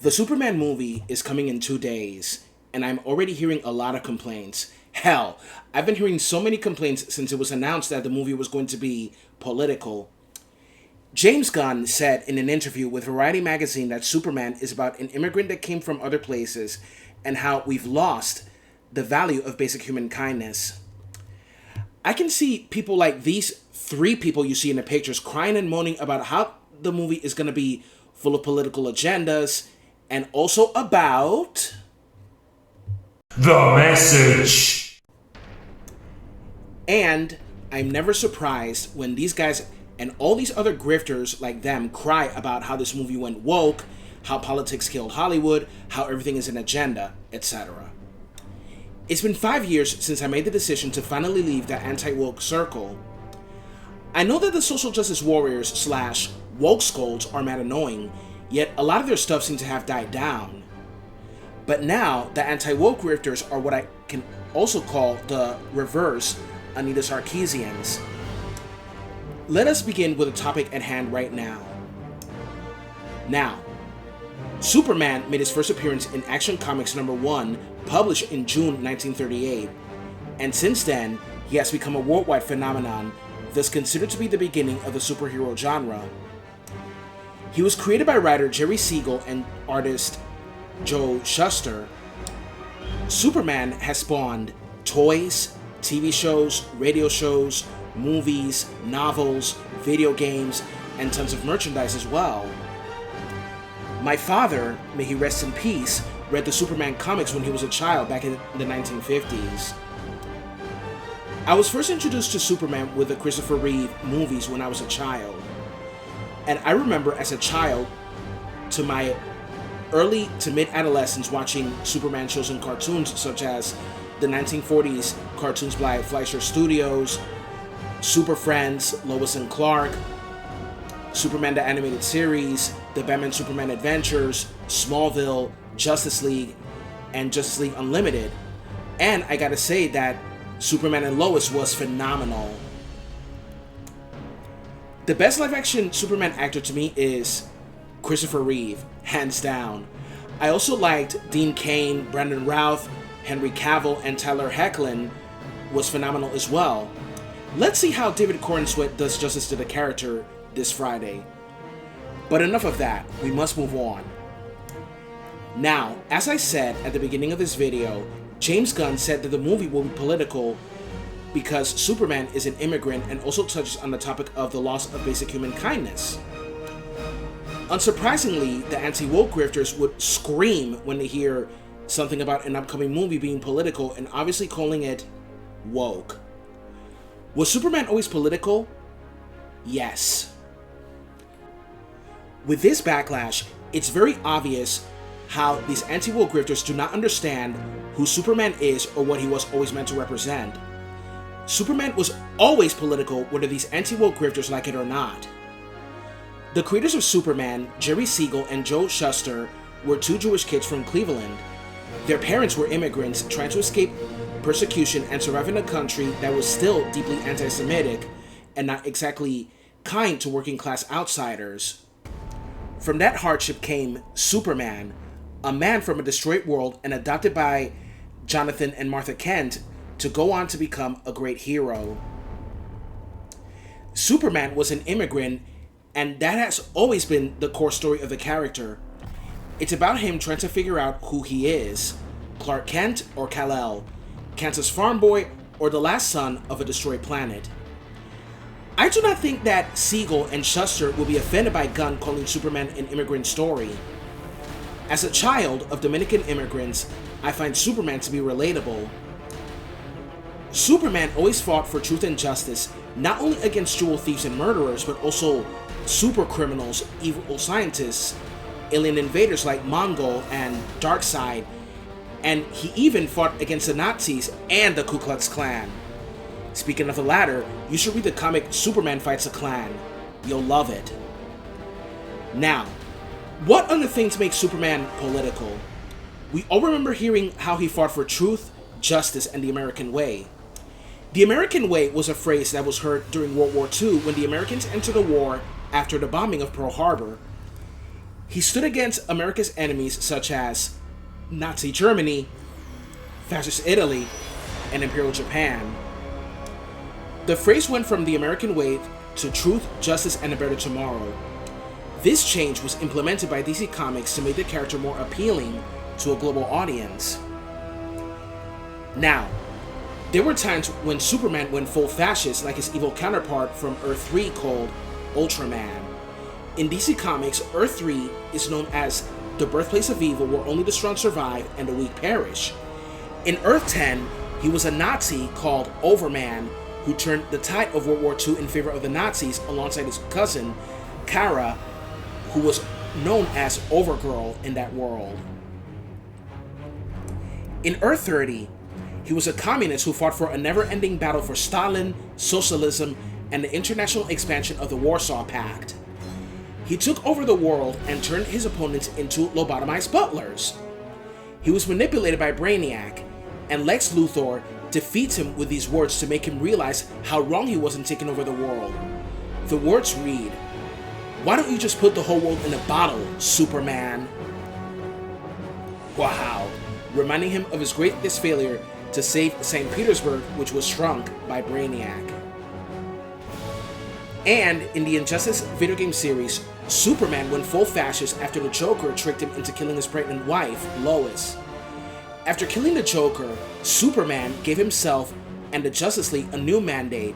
The Superman movie is coming in 2 days, and I'm already hearing a lot of complaints. Hell, I've been hearing so many complaints since it was announced that the movie was going to be political. James Gunn said in an interview with Variety magazine that Superman is about an immigrant that came from other places and how we've lost the value of basic human kindness. I can see people like these three people you see in the pictures crying and moaning about how the movie is going to be full of political agendas and also about the message. And I'm never surprised when these guys and all these other grifters like them cry about how this movie went woke, how politics killed Hollywood, how everything is an agenda, etc. It's been 5 years since I made the decision to finally leave that anti-woke circle. I know that the social justice warriors slash woke scolds are mad annoying, yet a lot of their stuff seems to have died down. But now, the anti-woke grifters are what I can also call the reverse Anita Sarkeesians. Let us begin with the topic at hand right now. Now, Superman made his first appearance in Action Comics #1, published in June 1938, and since then, he has become a worldwide phenomenon, thus considered to be the beginning of the superhero genre. He was created by writer Jerry Siegel and artist Joe Shuster. Superman has spawned toys, TV shows, radio shows, movies, novels, video games, and tons of merchandise as well. My father, may he rest in peace, read the Superman comics when he was a child back in the 1950s. I was first introduced to Superman with the Christopher Reeve movies when I was a child. And I remember as a child, to my early to mid-adolescence, watching Superman shows and cartoons such as the 1940s cartoons by Fleischer Studios, Super Friends, Lois and Clark, Superman the Animated Series, the Batman Superman Adventures, Smallville, Justice League, and Justice League Unlimited. And I gotta say that Superman and Lois was phenomenal. The best live-action Superman actor to me is Christopher Reeve, hands down. I also liked Dean Cain, Brandon Routh, Henry Cavill, and Tyler Hoechlin was phenomenal as well. Let's see how David Corenswet does justice to the character this Friday. But enough of that, we must move on. Now, as I said at the beginning of this video, James Gunn said that the movie will be political because Superman is an immigrant and also touches on the topic of the loss of basic human kindness. Unsurprisingly, the anti-woke grifters would scream when they hear something about an upcoming movie being political and obviously calling it woke. Was Superman always political? Yes. With this backlash, it's very obvious how these anti-woke grifters do not understand who Superman is or what he was always meant to represent. Superman was always political, whether these anti-woke grifters like it or not. The creators of Superman, Jerry Siegel and Joe Shuster, were two Jewish kids from Cleveland. Their parents were immigrants trying to escape persecution and survive in a country that was still deeply anti-Semitic and not exactly kind to working-class outsiders. From that hardship came Superman, a man from a destroyed world and adopted by Jonathan and Martha Kent to go on to become a great hero. Superman was an immigrant, and that has always been the core story of the character. It's about him trying to figure out who he is, Clark Kent or Kal-El, Kansas farm boy or the last son of a destroyed planet. I do not think that Siegel and Shuster will be offended by Gunn calling Superman an immigrant story. As a child of Dominican immigrants, I find Superman to be relatable. Superman always fought for truth and justice, not only against jewel thieves and murderers, but also super criminals, evil scientists, alien invaders like Mongol and Darkseid, and he even fought against the Nazis and the Ku Klux Klan. Speaking of the latter, you should read the comic Superman Fights a Klan. You'll love it. Now, what other things make Superman political? We all remember hearing how he fought for truth, justice, and the American way. The American way was a phrase that was heard during World War II when the Americans entered the war after the bombing of Pearl Harbor. He stood against America's enemies such as Nazi Germany, Fascist Italy, and Imperial Japan. The phrase went from the American way to truth, justice, and a better tomorrow. This change was implemented by DC Comics to make the character more appealing to a global audience. Now, there were times when Superman went full fascist like his evil counterpart from Earth 3 called Ultraman. In DC Comics, Earth 3 is known as the birthplace of evil where only the strong survive and the weak perish. In Earth 10, he was a Nazi called Overman who turned the tide of World War II in favor of the Nazis alongside his cousin, Kara, who was known as Overgirl in that world. In Earth 30, he was a communist who fought for a never-ending battle for Stalin, socialism, and the international expansion of the Warsaw Pact. He took over the world and turned his opponents into lobotomized butlers. He was manipulated by Brainiac, and Lex Luthor defeats him with these words to make him realize how wrong he was in taking over the world. The words read, "Why don't you just put the whole world in a bottle, Superman?" Wow, reminding him of his greatest failure to save St. Petersburg, which was shrunk by Brainiac. And in the Injustice video game series, Superman went full fascist after the Joker tricked him into killing his pregnant wife, Lois. After killing the Joker, Superman gave himself and the Justice League a new mandate: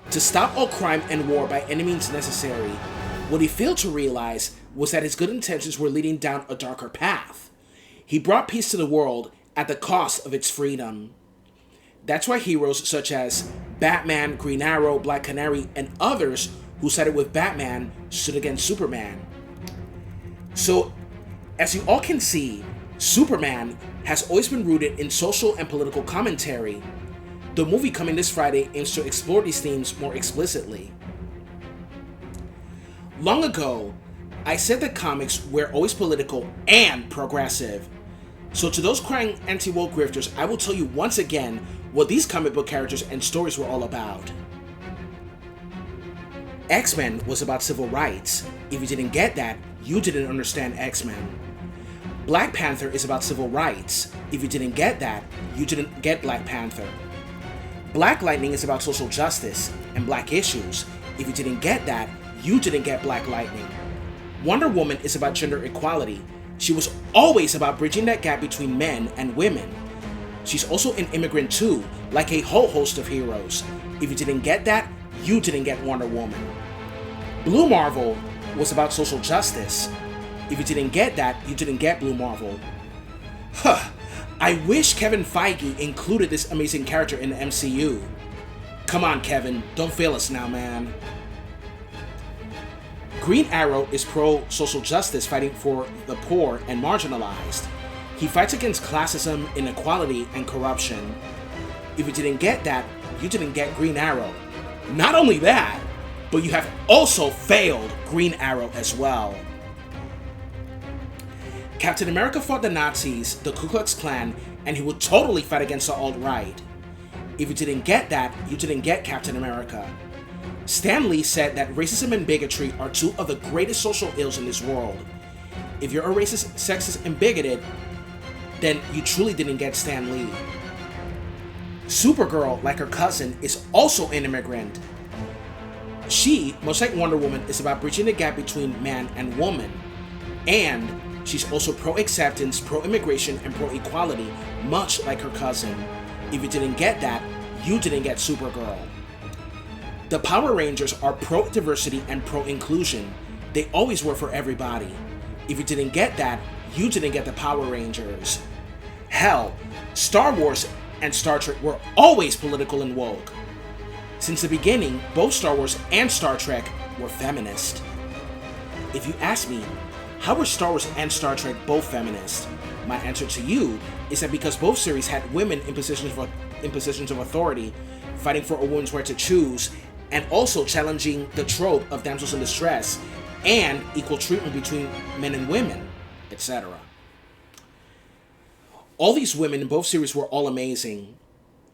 to stop all crime and war by any means necessary. What he failed to realize was that his good intentions were leading down a darker path. He brought peace to the world at the cost of its freedom. That's why heroes such as Batman, Green Arrow, Black Canary, and others who sided with Batman stood against Superman. So, as you all can see, Superman has always been rooted in social and political commentary. The movie coming this Friday aims to explore these themes more explicitly. Long ago, I said that comics were always political and progressive. So to those crying anti-woke grifters, I will tell you once again what these comic book characters and stories were all about. X-Men was about civil rights. If you didn't get that, you didn't understand X-Men. Black Panther is about civil rights. If you didn't get that, you didn't get Black Panther. Black Lightning is about social justice and black issues. If you didn't get that, you didn't get Black Lightning. Wonder Woman is about gender equality. She was always about bridging that gap between men and women. She's also an immigrant too, like a whole host of heroes. If you didn't get that, you didn't get Wonder Woman. Blue Marvel was about social justice. If you didn't get that, you didn't get Blue Marvel. I wish Kevin Feige included this amazing character in the MCU. Come on, Kevin, don't fail us now, man. Green Arrow is pro-social justice, fighting for the poor and marginalized. He fights against classism, inequality, and corruption. If you didn't get that, you didn't get Green Arrow. Not only that, but you have also failed Green Arrow as well. Captain America fought the Nazis, the Ku Klux Klan, and he would totally fight against the alt-right. If you didn't get that, you didn't get Captain America. Stan Lee said that racism and bigotry are two of the greatest social ills in this world. If you're a racist, sexist, and bigoted, then you truly didn't get Stan Lee. Supergirl, like her cousin, is also an immigrant. She, much like Wonder Woman, is about bridging the gap between man and woman. And she's also pro-acceptance, pro-immigration, and pro-equality, much like her cousin. If you didn't get that, you didn't get Supergirl. The Power Rangers are pro-diversity and pro-inclusion. They always were for everybody. If you didn't get that, you didn't get the Power Rangers. Hell, Star Wars and Star Trek were always political and woke. Since the beginning, both Star Wars and Star Trek were feminist. If you ask me, how were Star Wars and Star Trek both feminist? My answer to you is that because both series had women in positions of authority, fighting for a woman's right to choose, and also challenging the trope of damsels in distress, and equal treatment between men and women, etc. All these women in both series were all amazing.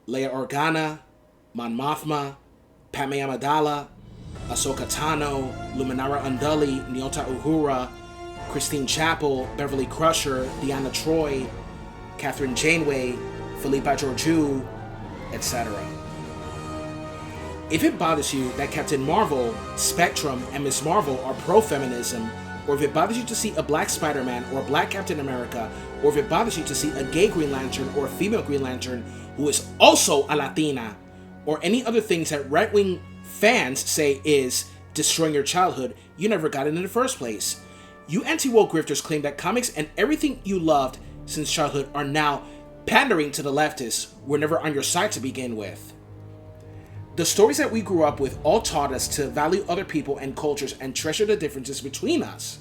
Leia Organa, Mon Mothma, Padme Amidala, Ahsoka Tano, Luminara Unduli, Nyota Uhura, Christine Chapel, Beverly Crusher, Deanna Troi, Catherine Janeway, Philippa Georgiou, etc. If it bothers you that Captain Marvel, Spectrum, and Ms. Marvel are pro-feminism, or if it bothers you to see a black Spider-Man or a black Captain America, or if it bothers you to see a gay Green Lantern or a female Green Lantern who is also a Latina, or any other things that right-wing fans say is destroying your childhood, you never got it in the first place. You anti-woke grifters claim that comics and everything you loved since childhood are now pandering to the leftists, were never on your side to begin with. The stories that we grew up with all taught us to value other people and cultures and treasure the differences between us.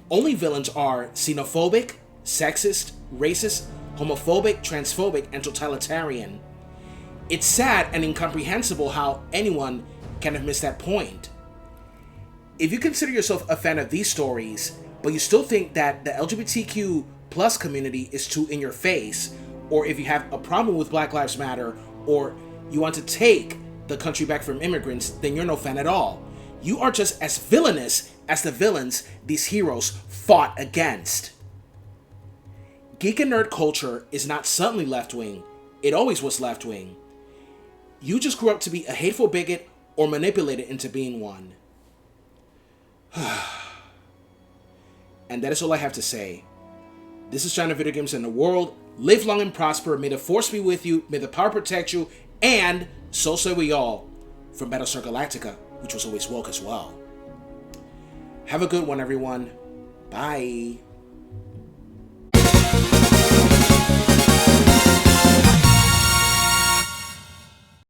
Only villains are xenophobic, sexist, racist, homophobic, transphobic, and totalitarian. It's sad and incomprehensible how anyone can have missed that point. If you consider yourself a fan of these stories, but you still think that the LGBTQ plus community is too in your face, or if you have a problem with Black Lives Matter, or you want to take the country back from immigrants, then you're no fan at all. You are just as villainous as the villains these heroes fought against. Geek and nerd culture is not suddenly left-wing. It always was left-wing. You just grew up to be a hateful bigot or manipulated into being one. And that is all I have to say. This is China Video Games in the World. Live long and prosper. May the force be with you. May the power protect you. And so say we all, from Battlestar Galactica, which was always woke as well. Have a good one, everyone. Bye.